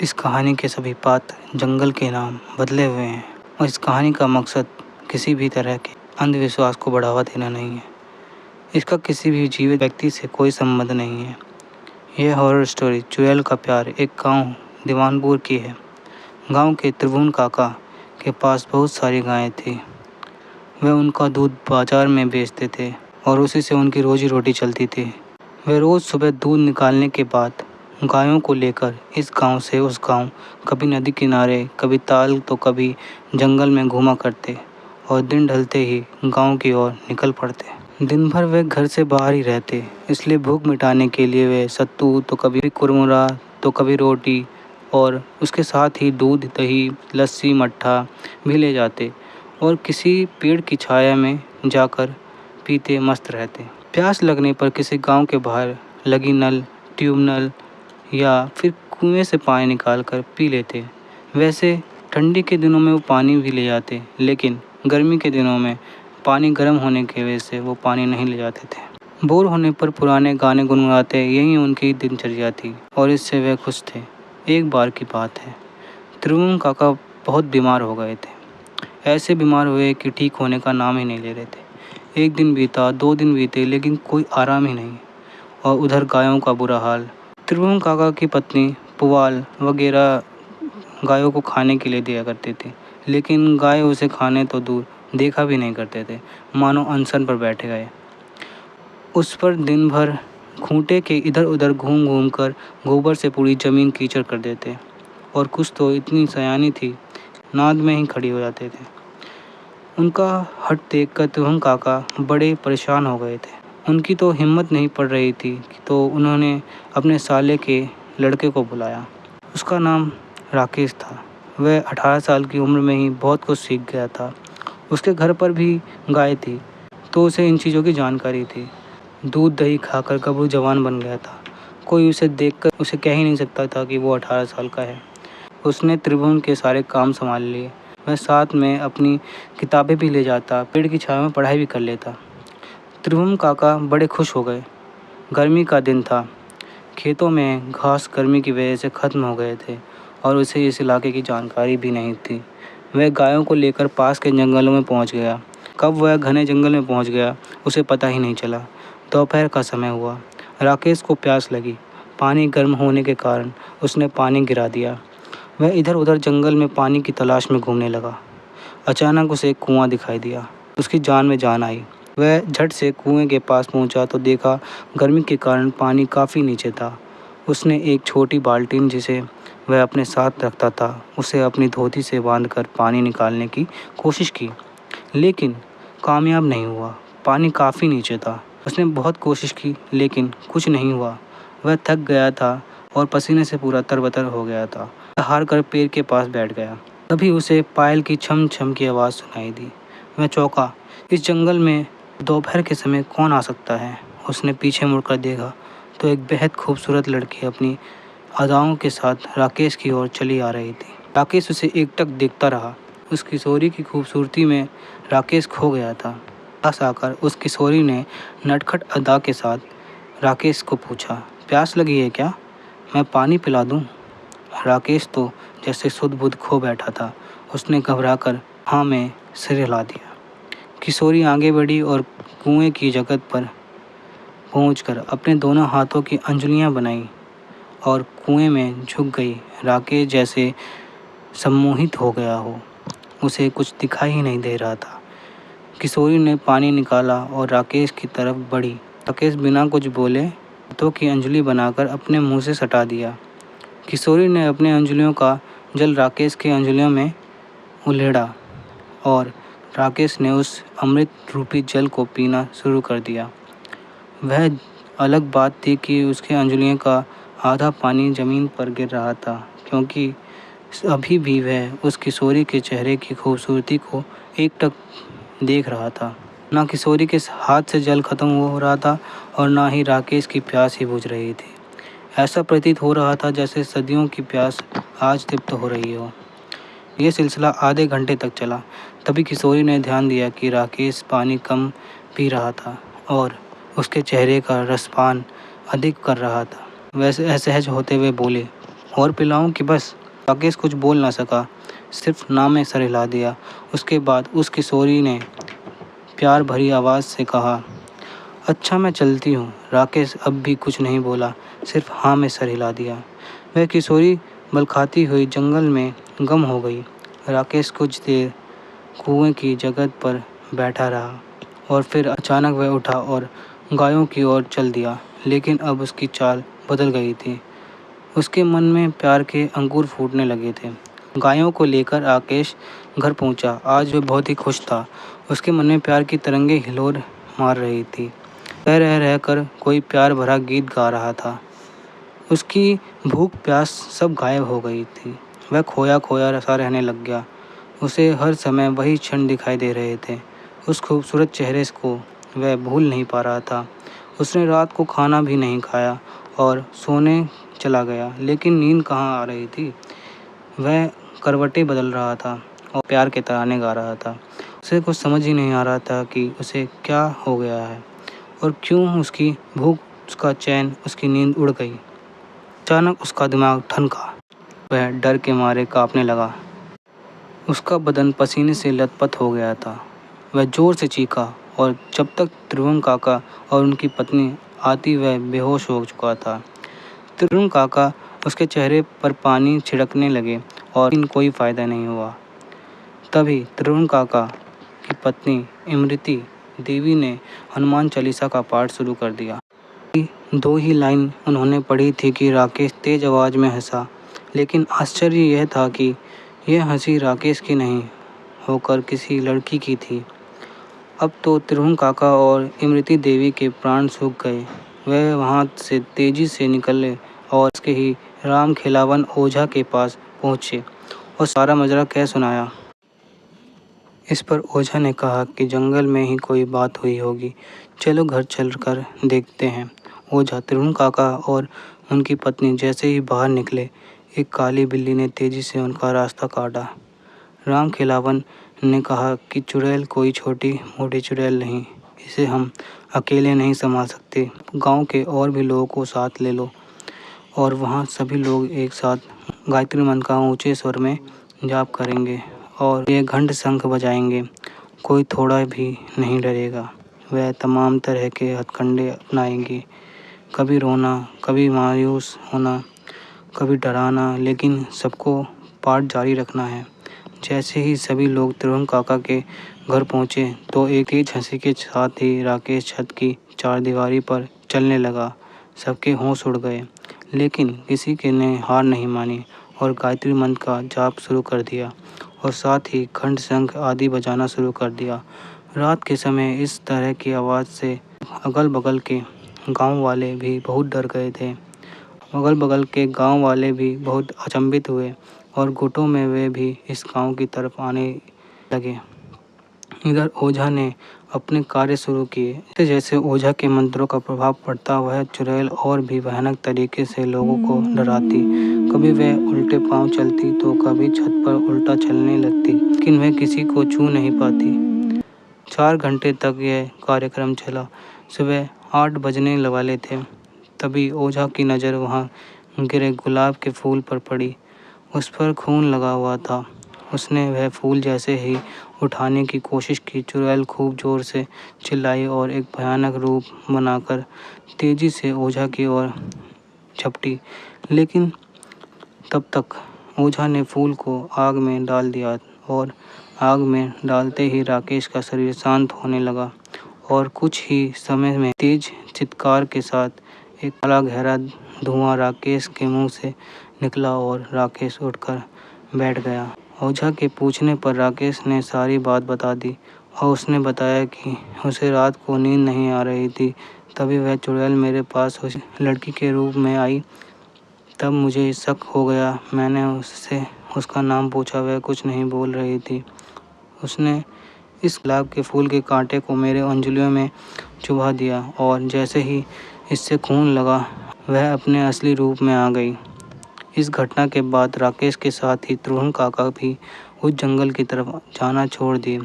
इस कहानी के सभी पात्र जंगल के नाम बदले हुए हैं और इस कहानी का मकसद किसी भी तरह के अंधविश्वास को बढ़ावा देना नहीं है। इसका किसी भी जीवित व्यक्ति से कोई संबंध नहीं है। यह हॉरर स्टोरी चुड़ैल का प्यार एक गांव दीवानपुर की है। गांव के त्रिभुवन काका के पास बहुत सारी गायें थी। वे उनका दूध बाजार में बेचते थे और उसी से उनकी रोजी रोटी चलती थी। वे रोज़ सुबह दूध निकालने के बाद गायों को लेकर इस गांव से उस गांव, कभी नदी किनारे, कभी ताल तो कभी जंगल में घूमा करते और दिन ढलते ही गांव की ओर निकल पड़ते। दिन भर वे घर से बाहर ही रहते, इसलिए भूख मिटाने के लिए वे सत्तू तो कभी कुरमुरा तो कभी रोटी और उसके साथ ही दूध, दही, लस्सी, मट्ठा भी ले जाते और किसी पेड़ की छाया में जाकर पीते मस्त रहते। प्यास लगने पर किसी गांव के बाहर लगी नल, ट्यूबनल या फिर कुएं से पानी निकाल कर पी लेते। वैसे ठंडी के दिनों में वो पानी भी ले जाते, लेकिन गर्मी के दिनों में पानी गर्म होने की वजह से वो पानी नहीं ले जाते थे। बोर होने पर पुराने गाने गुनगुनाते, यही उनकी दिनचर्या थी और इससे वे खुश थे। एक बार की बात है, त्रिभुवन काका बहुत बीमार हो गए थे। ऐसे बीमार हुए कि ठीक होने का नाम ही नहीं ले रहे थे। एक दिन बीता, 2 दिन बीते, लेकिन कोई आराम ही नहीं। और उधर गायों का बुरा हाल। त्रिभुवन काका की पत्नी पुआल वगैरह गायों को खाने के लिए दिया करती थी, लेकिन गाय उसे खाने तो दूर देखा भी नहीं करते थे, मानो अनशन पर बैठे गए। उस पर दिन भर खूंटे के इधर उधर घूम घूम कर गोबर से पूरी ज़मीन कीचड़ कर देते और कुछ तो इतनी सयानी थी, नाद में ही खड़ी हो जाते थे। उनका हट देखकर त्रिभुवन काका बड़े परेशान हो गए थे। उनकी तो हिम्मत नहीं पड़ रही थी, तो उन्होंने अपने साले के लड़के को बुलाया। उसका नाम राकेश था। वह 18 साल की उम्र में ही बहुत कुछ सीख गया था। उसके घर पर भी गाय थी, तो उसे इन चीज़ों की जानकारी थी। दूध दही खाकर गबरू जवान बन गया था। कोई उसे देखकर उसे कह ही नहीं सकता था कि वो 18 साल का है। उसने त्रिभुवन के सारे काम संभाल लिए। वह साथ में अपनी किताबें भी ले जाता, पेड़ की छाया में पढ़ाई भी कर लेता। त्रिभुवन काका बड़े खुश हो गए। गर्मी का दिन था। खेतों में घास गर्मी की वजह से ख़त्म हो गए थे और उसे इस इलाके की जानकारी भी नहीं थी। वह गायों को लेकर पास के जंगलों में पहुंच गया। कब वह घने जंगल में पहुंच गया, उसे पता ही नहीं चला। दोपहर का समय हुआ। राकेश को प्यास लगी। पानी गर्म होने के कारण उसने पानी गिरा दिया। वह इधर उधर जंगल में पानी की तलाश में घूमने लगा। अचानक उसे एक कुआं दिखाई दिया। उसकी जान में जान आई। वह झट से कुएं के पास पहुंचा तो देखा गर्मी के कारण पानी काफ़ी नीचे था। उसने एक छोटी बाल्टीन जिसे वह अपने साथ रखता था, उसे अपनी धोती से बांधकर पानी निकालने की कोशिश की, लेकिन कामयाब नहीं हुआ। पानी काफ़ी नीचे था। उसने बहुत कोशिश की, लेकिन कुछ नहीं हुआ। वह थक गया था और पसीने से पूरा तरबतर हो गया था। वह हार कर पेड़ के पास बैठ गया। तभी उसे पायल की छम छम की आवाज़ सुनाई दी। वह चौंका। इस जंगल में दोपहर के समय कौन आ सकता है? उसने पीछे मुड़कर देखा तो एक बेहद खूबसूरत लड़की अपनी अदाओं के साथ राकेश की ओर चली आ रही थी। राकेश उसे एकटक देखता रहा। उस किशोरी की खूबसूरती में राकेश खो गया था। पास आकर उस किशोरी ने नटखट अदा के साथ राकेश को पूछा, प्यास लगी है क्या? मैं पानी पिला दूं? राकेश तो जैसे सुध बुध खो बैठा था। उसने घबराकर हाँ में सिर हिला दिया। किशोरी आगे बढ़ी और कुएं की जगह पर पहुंचकर अपने दोनों हाथों की अंजुलियां बनाई और कुएं में झुक गई। राकेश जैसे सम्मोहित हो गया हो, उसे कुछ दिखाई ही नहीं दे रहा था। किशोरी ने पानी निकाला और राकेश की तरफ बढ़ी। राकेश बिना कुछ बोले हाथों की अंजलि बनाकर अपने मुंह से सटा दिया। किशोरी ने अपने अंजुलियों का जल राकेश के अंजुलियों में उलेड़ा और राकेश ने उस अमृत रूपी जल को पीना शुरू कर दिया। वह अलग बात थी कि उसके अंजुलियों का आधा पानी ज़मीन पर गिर रहा था, क्योंकि अभी भी वह उस किशोरी के चेहरे की खूबसूरती को एकटक देख रहा था। ना किशोरी के हाथ से जल खत्म हो रहा था और ना ही राकेश की प्यास ही बुझ रही थी। ऐसा प्रतीत हो रहा था जैसे सदियों की प्यास आज तृप्त हो रही हो। यह सिलसिला आधे घंटे तक चला। तभी किशोरी ने ध्यान दिया कि राकेश पानी कम पी रहा था और उसके चेहरे का रसपान अधिक कर रहा था। वैसे असहज होते हुए बोले, और पिलाऊं कि बस? राकेश कुछ बोल ना सका, सिर्फ ना में सर हिला दिया। उसके बाद उस किशोरी ने प्यार भरी आवाज़ से कहा, अच्छा मैं चलती हूँ। राकेश अब भी कुछ नहीं बोला, सिर्फ हाँ में सर हिला दिया। वह किशोरी बल खाती हुई जंगल में गुम हो गई। राकेश कुछ देर कुएं की जगह पर बैठा रहा और फिर अचानक वह उठा और गायों की ओर चल दिया। लेकिन अब उसकी चाल बदल गई थी। उसके मन में प्यार के अंकुर फूटने लगे थे। गायों को लेकर राकेश घर पहुंचा। आज वह बहुत ही खुश था। उसके मन में प्यार की तरंगें हिलोर मार रही थी। वह रह कर कोई प्यार भरा गीत गा रहा था। उसकी भूख प्यास सब गायब हो गई थी। वह खोया खोया सा रहने लग गया। उसे हर समय वही क्षण दिखाई दे रहे थे। उस खूबसूरत चेहरे को वह भूल नहीं पा रहा था। उसने रात को खाना भी नहीं खाया और सोने चला गया, लेकिन नींद कहाँ आ रही थी। वह करवटें बदल रहा था और प्यार के तराने गा रहा था। उसे कुछ समझ ही नहीं आ रहा था कि उसे क्या हो गया है और क्यों उसकी भूख, उसका चैन, उसकी नींद उड़ गई। अचानक उसका दिमाग ठनका। वह डर के मारे कांपने लगा। उसका बदन पसीने से लथपथ हो गया था। वह जोर से चीखा और जब तक त्रिभुवन काका और उनकी पत्नी आती वह बेहोश हो चुका था। त्रिभुवन काका उसके चेहरे पर पानी छिड़कने लगे और कोई फायदा नहीं हुआ। तभी त्रिभुवन काका की पत्नी इमरती देवी ने हनुमान चालीसा का पाठ शुरू कर दिया। 2 ही लाइन उन्होंने पढ़ी थी कि राकेश तेज आवाज में हंसा। लेकिन आश्चर्य यह था कि यह हंसी राकेश की नहीं होकर किसी लड़की की थी। अब तो त्रिभुवन काका और इमरती देवी के प्राण सूख गए। वह वहां से तेजी से निकले और उसके ही राम खिलावन ओझा के पास पहुंचे और सारा मजरा कह सुनाया। इस पर ओझा ने कहा कि जंगल में ही कोई बात हुई होगी, चलो घर चलकर देखते हैं। ओझा, त्रिभुवन काका और उनकी पत्नी जैसे ही बाहर निकले, एक काली बिल्ली ने तेजी से उनका रास्ता काटा। राम खिलावन ने कहा कि चुड़ैल कोई छोटी मोटी चुड़ैल नहीं, इसे हम अकेले नहीं संभाल सकते। गांव के और भी लोगों को साथ ले लो और वहां सभी लोग एक साथ गायत्री मंत्र का ऊंचे स्वर में जाप करेंगे और ये घंट शंख बजाएंगे। कोई थोड़ा भी नहीं डरेगा। वह तमाम तरह के हथकंडे अपनाएंगे, कभी रोना, कभी मायूस होना, कभी डराना, लेकिन सबको पाठ जारी रखना है। जैसे ही सभी लोग त्रिभुवन काका के घर पहुंचे तो एक तेज हंसी के साथ ही राकेश छत की चारदीवारी पर चलने लगा। सबके होश उड़ गए, लेकिन किसी के ने हार नहीं मानी और गायत्री मंत्र का जाप शुरू कर दिया और साथ ही घंट शंख आदि बजाना शुरू कर दिया। रात के समय इस तरह की आवाज़ से अगल बगल के गांव वाले भी बहुत डर गए थे। अगल बगल के गांव वाले भी बहुत अचंभित हुए और गुटों में वे भी इस गांव की तरफ आने लगे। इधर ओझा ने अपने कार्य शुरू किए। जैसे जैसे ओझा के मंत्रों का प्रभाव पड़ता वह चुड़ैल और भी भयानक तरीके से लोगों को डराती। कभी वह उल्टे पांव चलती तो कभी छत पर उल्टा चलने लगती, लेकिन वह किसी को छू नहीं पाती। 4 घंटे तक यह कार्यक्रम चला। सुबह 8 बजने वाले थे, तभी ओझा की नज़र वहाँ गिरे गुलाब के फूल पर पड़ी। उस पर खून लगा हुआ था। उसने वह फूल जैसे ही उठाने की कोशिश की, चुड़ैल खूब जोर से चिल्लाई और एक भयानक रूप बनाकर तेजी से ओझा की ओर झपटी। लेकिन तब तक ओझा ने फूल को आग में डाल दिया और आग में डालते ही राकेश का शरीर शांत होने लगा और कुछ ही समय में तेज चित्कार के साथ एक काला गहरा धुआं राकेश के मुंह से निकला और राकेश उठकर बैठ गया। ओझा के पूछने पर राकेश ने सारी बात बता दी और उसने बताया कि उसे रात को नींद नहीं आ रही थी। तभी वह चुड़ैल मेरे पास उस लड़की के रूप में आई। तब मुझे शक हो गया। मैंने उससे उसका नाम पूछा, वह कुछ नहीं बोल रही थी। उसने इस गुलाब के फूल के कांटे को मेरे अंगुलियों में चुभा दिया और जैसे ही इससे खून लगा वह अपने असली रूप में आ गई। इस घटना के बाद राकेश के साथ ही त्रिभुवन काका भी उस जंगल की तरफ जाना छोड़ दिए।